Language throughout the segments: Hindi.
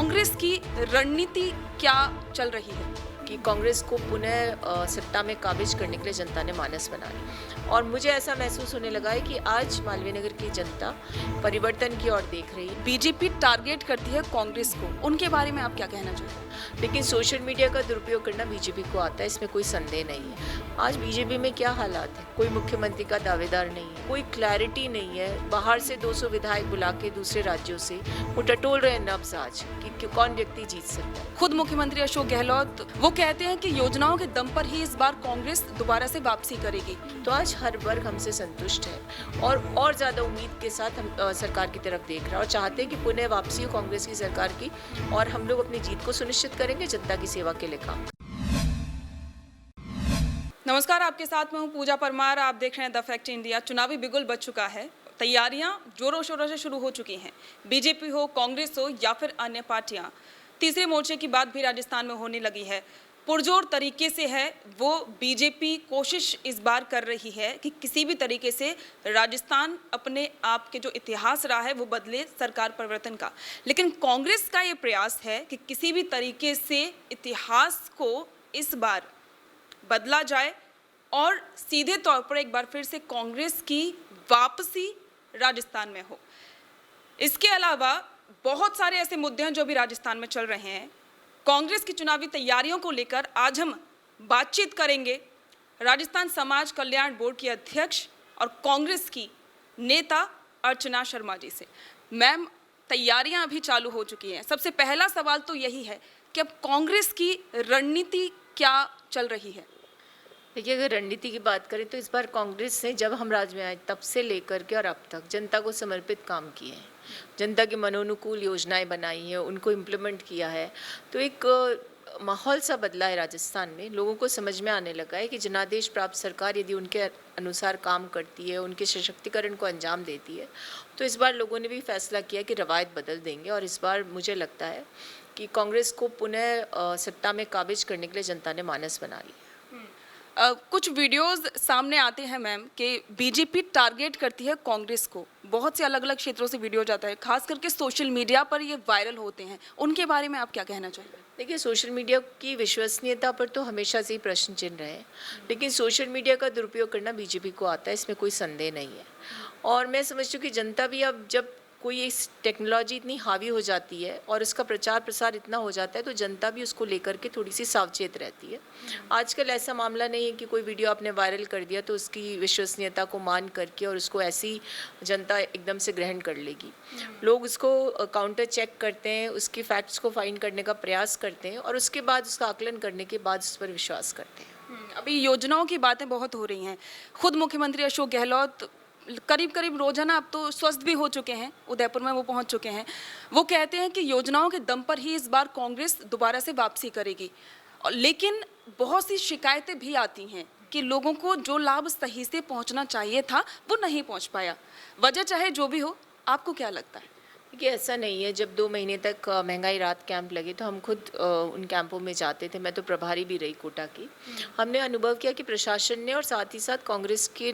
कांग्रेस की रणनीति क्या चल रही है? कि कांग्रेस को पुनः सत्ता में काबिज करने के लिए जनता ने मानस बना ली और मुझे ऐसा महसूस होने लगा है कि आज मालवीय नगर की जनता परिवर्तन की ओर देख रही है। बीजेपी टारगेट करती है कांग्रेस को, उनके बारे में आप क्या कहना चाहते हैं? लेकिन सोशल मीडिया का दुरुपयोग करना बीजेपी को आता है, इसमें कोई संदेह नहीं है। आज बीजेपी में क्या हालात है, कोई मुख्यमंत्री का दावेदार नहीं है, कोई क्लैरिटी नहीं है। बाहर से 200 विधायक बुला के दूसरे राज्यों से वो टटोल रहे हैं नब्ज आज कि कौन व्यक्ति जीत सकता है। खुद मुख्यमंत्री अशोक गहलोत वो कहते हैं कि योजनाओं के दम पर ही इस बार कांग्रेस दोबारा से वापसी करेगी। तो आज हर वर्ग हमसे संतुष्ट है और ज्यादा उम्मीद के साथ हम सरकार की तरफ देख रहा है और चाहते हैं कि पुनः वापसी हो कांग्रेस की सरकार की और हम लोग अपनी जीत को सुनिश्चित करेंगे, जनता की सेवा के लिए काम। नमस्कार, आपके साथ मैं हूं पूजा परमार। आप देख रहे हैं द फैक्ट इंडिया। चुनावी बिगुल बज चुका है, तैयारियां जोरों शोरों से शुरू हो चुकी हैं। बीजेपी हो, कांग्रेस हो या फिर अन्य पार्टियां, तीसरे मोर्चे की बात भी राजस्थान में होने लगी है। पुरजोर तरीके से है वो बीजेपी कोशिश इस बार कर रही है कि किसी भी तरीके से राजस्थान अपने आप के जो इतिहास रहा है वो बदले, सरकार परिवर्तन का। लेकिन कांग्रेस का ये प्रयास है कि किसी भी तरीके से इतिहास को इस बार बदला जाए और सीधे तौर पर एक बार फिर से कांग्रेस की वापसी राजस्थान में हो। इसके अलावा बहुत सारे ऐसे मुद्दे हैं जो भी राजस्थान में चल रहे हैं। कांग्रेस की चुनावी तैयारियों को लेकर आज हम बातचीत करेंगे राजस्थान समाज कल्याण बोर्ड की अध्यक्ष और कांग्रेस की नेता अर्चना शर्मा जी से। मैम, तैयारियां अभी चालू हो चुकी हैं। सबसे पहला सवाल तो यही है कि अब कांग्रेस की रणनीति क्या चल रही है? देखिए, अगर रणनीति की बात करें तो इस बार कांग्रेस ने जब हम राज में आए तब से लेकर के और अब तक जनता को समर्पित काम किए हैं, जनता के मनोनुकूल योजनाएं बनाई हैं, उनको इम्प्लीमेंट किया है। तो एक माहौल सा बदला है राजस्थान में। लोगों को समझ में आने लगा है कि जनादेश प्राप्त सरकार यदि उनके अनुसार काम करती है, उनके सशक्तिकरण को अंजाम देती है, तो इस बार लोगों ने भी फैसला किया कि रवायत बदल देंगे और इस बार मुझे लगता है कि कांग्रेस को पुनः सत्ता में काबिज करने के लिए जनता ने मानस बना ली। कुछ वीडियोस सामने आते हैं मैम कि बीजेपी टारगेट करती है कांग्रेस को। बहुत से अलग अलग क्षेत्रों से वीडियो जाता है, खास करके सोशल मीडिया पर ये वायरल होते हैं। उनके बारे में आप क्या कहना चाहिए? देखिए, सोशल मीडिया की विश्वसनीयता पर तो हमेशा से ही प्रश्न चिन्ह रहे हैं, लेकिन सोशल मीडिया का दुरुपयोग करना बीजेपी को आता है, इसमें कोई संदेह नहीं है। और मैं समझती हूँ कि जनता भी अब जब कोई इस टेक्नोलॉजी इतनी हावी हो जाती है और इसका प्रचार प्रसार इतना हो जाता है तो जनता भी उसको लेकर के थोड़ी सी सावचेत रहती है। आजकल ऐसा मामला नहीं है कि कोई वीडियो आपने वायरल कर दिया तो उसकी विश्वसनीयता को मान करके और उसको ऐसी जनता एकदम से ग्रहण कर लेगी। लोग उसको काउंटर चेक करते हैं, उसके फैक्ट्स को फाइंड करने का प्रयास करते हैं और उसके बाद उसका आकलन करने के बाद उस पर विश्वास करते हैं। अभी योजनाओं की बातें बहुत हो रही हैं। खुद मुख्यमंत्री अशोक गहलोत करीब करीब रोजाना अब तो स्वस्थ भी हो चुके हैं, उदयपुर में वो पहुंच चुके हैं। वो कहते हैं कि योजनाओं के दम पर ही इस बार कांग्रेस दोबारा से वापसी करेगी। लेकिन बहुत सी शिकायतें भी आती हैं कि लोगों को जो लाभ सही से पहुंचना चाहिए था वो नहीं पहुंच पाया। वजह चाहे जो भी हो, आपको क्या लगता है? देखिए, ऐसा नहीं है। जब 2 महीने तक महंगाई राहत कैंप लगे तो हम खुद उन कैंपों में जाते थे। मैं तो प्रभारी भी रही कोटा की। हमने अनुभव किया कि प्रशासन ने और साथ ही साथ कांग्रेस के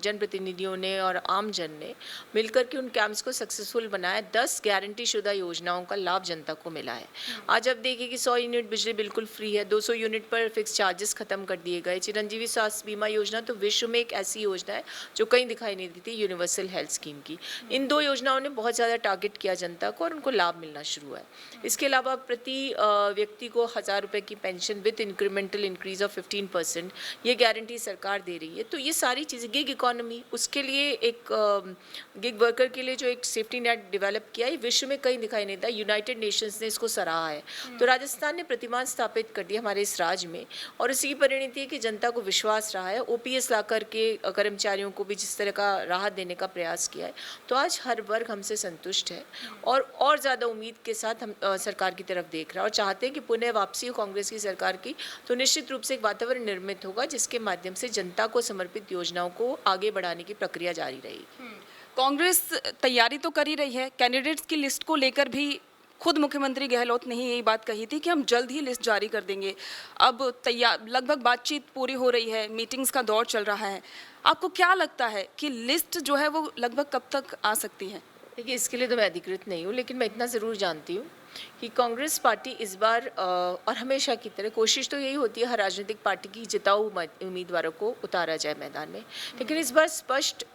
जनप्रतिनिधियों ने और आम जन ने मिलकर के उन कैंप्स को सक्सेसफुल बनाया। 10 गारंटी शुदा योजनाओं का लाभ जनता को मिला है। आज अब देखिए कि 100 यूनिट बिजली बिल्कुल फ्री है, 200 यूनिट पर फिक्स चार्जेस खत्म कर दिए गए। चिरंजीवी स्वास्थ्य बीमा योजना तो विश्व में एक ऐसी योजना है जो कहीं दिखाई नहीं देती, यूनिवर्सल हेल्थ स्कीम की। इन 2 योजनाओं ने बहुत ज़्यादा टारगेट किया जनता को और उनको लाभ मिलना शुरू हुआ है। इसके अलावा प्रति व्यक्ति को 1000 रुपये की pension with incremental increase of 15%, ये गारंटी सरकार दे रही है। तो ये सारी चीज़ें, गिग इकोनॉमी, उसके लिए एक गिग वर्कर के लिए जो एक सेफ्टी नेट डेवलप किया है, विश्व में कहीं दिखाई नहीं देता। यूनाइटेड नेशंस ने इसको सराहा है। तो राजस्थान ने प्रतिमान स्थापित कर दिया हमारे इस राज्य में और इसी की परिणति है कि जनता को विश्वास रहा है। OPS ला करके कर्मचारियों को भी जिस तरह का राहत देने का प्रयास किया है, तो आज हर वर्ग हमसे संतुष्ट है और ज़्यादा उम्मीद के साथ हम सरकार की तरफ देख रहा है और चाहते हैं कि पुनः वापसी हो कांग्रेस की सरकार की। तो निश्चित रूप से एक वातावरण निर्मित होगा जिसके माध्यम से जनता को समर्पित योजनाओं को आगे बढ़ाने की प्रक्रिया जारी रहेगी। कांग्रेस तैयारी तो कर ही रही है। कैंडिडेट्स की लिस्ट को लेकर भी खुद मुख्यमंत्री गहलोत ने ही यही बात कही थी कि हम जल्द ही लिस्ट जारी कर देंगे। अब तैयार लगभग बातचीत पूरी हो रही है, मीटिंग्स का दौर चल रहा है। आपको क्या लगता है कि लिस्ट जो है वो लगभग कब तक आ सकती है? देखिए, इसके लिए तो मैं अधिकृत नहीं हूँ, लेकिन मैं इतना ज़रूर जानती हूँ कि कांग्रेस पार्टी इस बार और हमेशा की तरह कोशिश तो यही होती है हर राजनीतिक पार्टी की जिताऊ उम्मीदवारों को उतारा जाए मैदान में, लेकिन इस बार स्पष्ट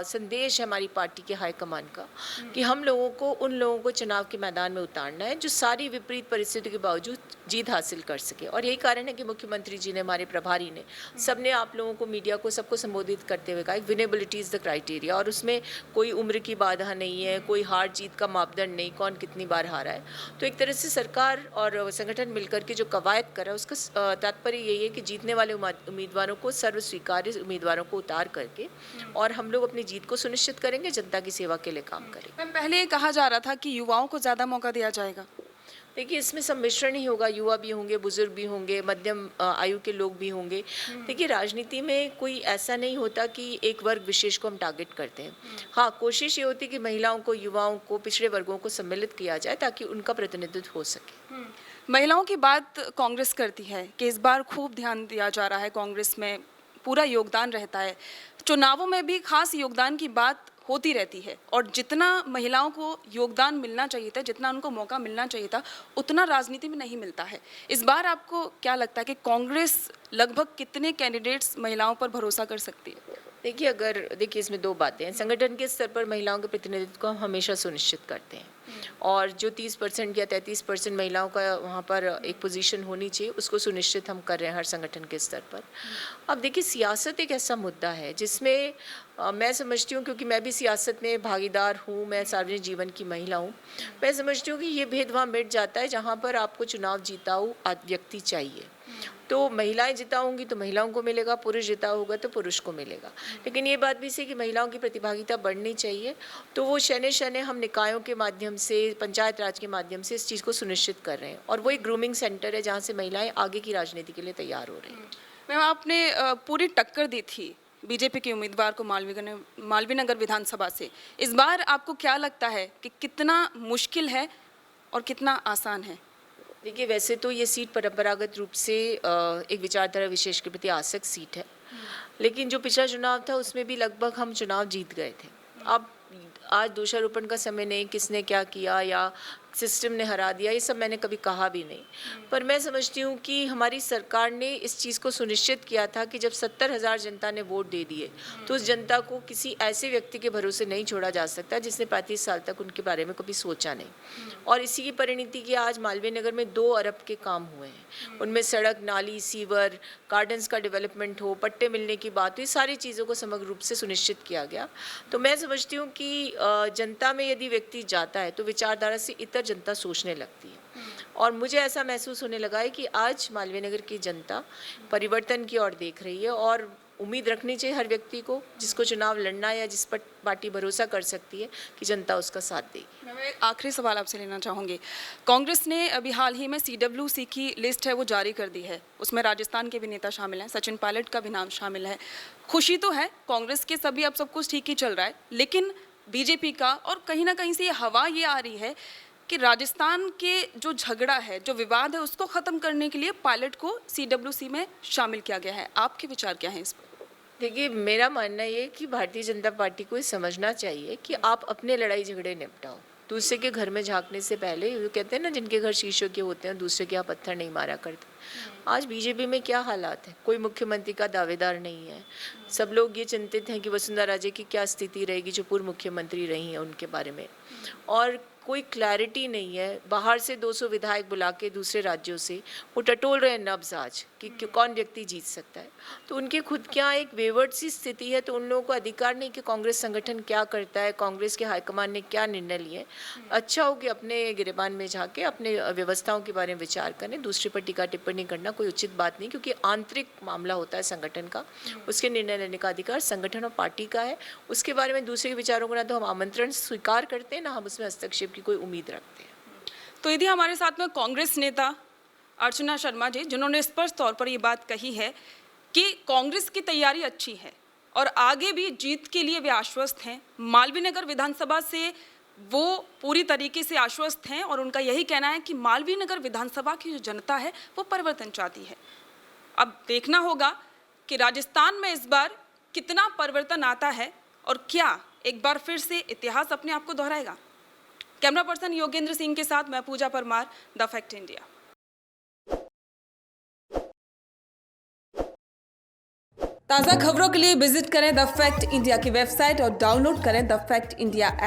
संदेश है हमारी पार्टी के हाईकमान का कि हम लोगों को उन लोगों को चुनाव के मैदान में उतारना है जो सारी विपरीत परिस्थितियों के बावजूद जीत हासिल कर सके। और यही कारण है कि मुख्यमंत्री जी ने, हमारे प्रभारी ने, सबने आप लोगों को, मीडिया को, सबको संबोधित करते हुए कहा विनेबिलिटी इज़ द क्राइटेरिया, और उसमें कोई उम्र की बाधा नहीं है, कोई हार जीत का मापदंड नहीं, कौन कितनी बार हारा है। तो एक तरह से सरकार और संगठन मिलकर के जो कवायद करा उसका तात्पर्य यही है कि जीतने वाले उम्मीदवारों को, सर्व स्वीकार्य उम्मीदवारों को उतार करके और हम लोग अपनी जीत को सुनिश्चित करेंगे, जनता की सेवा के लिए काम करेंगे। मैम, पहले कहा जा रहा था कि युवाओं को ज़्यादा मौका दिया जाएगा। देखिए, इसमें सम्मिश्रण ही होगा, युवा भी होंगे, बुजुर्ग भी होंगे, मध्यम आयु के लोग भी होंगे। देखिए, राजनीति में कोई ऐसा नहीं होता कि एक वर्ग विशेष को हम टारगेट करते हैं। हाँ, कोशिश ये होती है कि महिलाओं को, युवाओं को, पिछड़े वर्गों को सम्मिलित किया जाए ताकि उनका प्रतिनिधित्व हो सके। महिलाओं की बात कांग्रेस करती है कि इस बार खूब ध्यान दिया जा रहा है, कांग्रेस में पूरा योगदान रहता है, चुनावों में भी खास योगदान की बात होती रहती है, और जितना महिलाओं को योगदान मिलना चाहिए था, जितना उनको मौका मिलना चाहिए था, उतना राजनीति में नहीं मिलता है। इस बार आपको क्या लगता है कि कांग्रेस लगभग कितने कैंडिडेट्स महिलाओं पर भरोसा कर सकती है? देखिए, इसमें दो बातें हैं। संगठन के स्तर पर महिलाओं के प्रतिनिधित्व को हम हमेशा सुनिश्चित करते हैं, और जो 30% या 33% महिलाओं का वहाँ पर एक पोजीशन होनी चाहिए, उसको सुनिश्चित हम कर रहे हैं हर संगठन के स्तर पर। अब देखिए, सियासत एक ऐसा मुद्दा है जिसमें मैं समझती हूँ, क्योंकि मैं भी सियासत में भागीदार हूँ, मैं सार्वजनिक जीवन की महिला हूँ, मैं समझती हूँ कि ये भेदभाव मिट जाता है जहाँ पर आपको चुनाव जीताऊ व्यक्ति चाहिए। तो महिलाएं जिता होंगी तो महिलाओं को मिलेगा, पुरुष जिता होगा तो पुरुष को मिलेगा। लेकिन ये बात भी सही कि महिलाओं की प्रतिभागिता बढ़नी चाहिए, तो वो शने शने हम निकायों के माध्यम से, पंचायत राज के माध्यम से इस चीज़ को सुनिश्चित कर रहे हैं, और वो एक ग्रूमिंग सेंटर है जहाँ से महिलाएं आगे की राजनीति के लिए तैयार हो रही हैं। मैम, आपने पूरी टक्कर दी थी बीजेपी के उम्मीदवार को मालवीय नगर विधानसभा से। इस बार आपको क्या लगता है कि कितना मुश्किल है और कितना आसान है? देखिए, वैसे तो ये सीट परंपरागत रूप से एक विचारधारा विशेष के प्रति आसक्त सीट है, लेकिन जो पिछला चुनाव था उसमें भी लगभग हम चुनाव जीत गए थे। अब आज दोषारोपण का समय नहीं, किसने क्या किया या सिस्टम ने हरा दिया, ये सब मैंने कभी कहा भी नहीं। पर मैं समझती हूँ कि हमारी सरकार ने इस चीज़ को सुनिश्चित किया था कि जब 70,000 जनता ने वोट दे दिए तो उस जनता को किसी ऐसे व्यक्ति के भरोसे नहीं छोड़ा जा सकता जिसने 35 साल तक उनके बारे में कभी सोचा नहीं। और इसी की परिणति की आज मालवीय नगर में 2 अरब के काम हुए हैं। उनमें सड़क, नाली, सीवर, गार्डन्स का डेवलपमेंट हो, पट्टे मिलने की बात हुई, सारी चीज़ों को समग्र रूप से सुनिश्चित किया गया। तो मैं समझती हूँ कि जनता में यदि व्यक्ति जाता है तो विचारधारा से इतर जनता सोचने लगती है, और मुझे ऐसा महसूस होने लगा है कि आज मालवीय नगर की जनता परिवर्तन की ओर देख रही है, और उम्मीद रखनी चाहिए हर व्यक्ति को जिसको चुनाव लड़ना या जिस पर पार्टी भरोसा कर सकती है कि जनता उसका साथ देगी। मैं एक आखिरी सवाल आपसे लेना चाहूँगी। कांग्रेस ने अभी हाल ही में CWC की लिस्ट है वो जारी कर दी है, उसमें राजस्थान के भी नेता शामिल हैं, सचिन पायलट का भी नाम शामिल है। खुशी तो है, कांग्रेस के सभी अब सब कुछ ठीक ही चल रहा है, लेकिन बीजेपी का और कहीं ना कहीं से ये हवा ये आ रही है कि राजस्थान के जो झगड़ा है, जो विवाद है, उसको ख़त्म करने के लिए पायलट को CWC में शामिल किया गया है। आपके विचार क्या हैं इस पर? देखिए, मेरा मानना ये कि भारतीय जनता पार्टी को ये समझना चाहिए कि आप अपने लड़ाई झगड़े निपटाओ, दूसरे के घर में झांकने से पहले। वो कहते हैं ना, जिनके घर शीशों के होते हैं दूसरे के यहाँ पत्थर नहीं मारा करते। आज बीजेपी में क्या हालात है, कोई मुख्यमंत्री का दावेदार नहीं है। सब लोग ये चिंतित हैं कि वसुंधरा राजे की क्या स्थिति रहेगी जो पूर्व मुख्यमंत्री रही हैं उनके बारे में, और कोई क्लैरिटी नहीं है। बाहर से 200 विधायक बुला के दूसरे राज्यों से वो टटोल रहे हैं नब्ज आज कि कौन व्यक्ति जीत सकता है। तो उनके खुद क्या एक वेवर्ड सी स्थिति है, तो उन लोगों को अधिकार नहीं कि कांग्रेस संगठन क्या करता है, कांग्रेस के हाईकमान ने क्या निर्णय लिए। अच्छा हो कि अपने गिरेबान में जाके अपने व्यवस्थाओं के बारे में विचार करें। दूसरे पर टीका टिप्पणी करना कोई उचित बात नहीं, क्योंकि आंतरिक मामला होता है संगठन का, उसके निर्णय लेने का अधिकार संगठन और पार्टी का है। उसके बारे में दूसरे के विचारों को ना तो हम आमंत्रण स्वीकार करते हैं, ना हम उसमें हस्तक्षेप की कोई उम्मीद रखते हैं। तो यदि हमारे साथ में कांग्रेस नेता अर्चना शर्मा जी, जिन्होंने स्पष्ट तौर पर ये बात कही है कि कांग्रेस की तैयारी अच्छी है और आगे भी जीत के लिए वे आश्वस्त हैं। मालवीय नगर विधानसभा से वो पूरी तरीके से आश्वस्त हैं, और उनका यही कहना है कि मालवीय नगर विधानसभा की जो जनता है वो परिवर्तन चाहती है। अब देखना होगा कि राजस्थान में इस बार कितना परिवर्तन आता है, और क्या एक बार फिर से इतिहास अपने आप को दोहराएगा। कैमरा पर्सन योगेंद्र सिंह के साथ मैं पूजा परमार, द फैक्ट इंडिया। ताज़ा खबरों के लिए विजिट करें द फैक्ट इंडिया की वेबसाइट और डाउनलोड करें द फैक्ट इंडिया ऐप।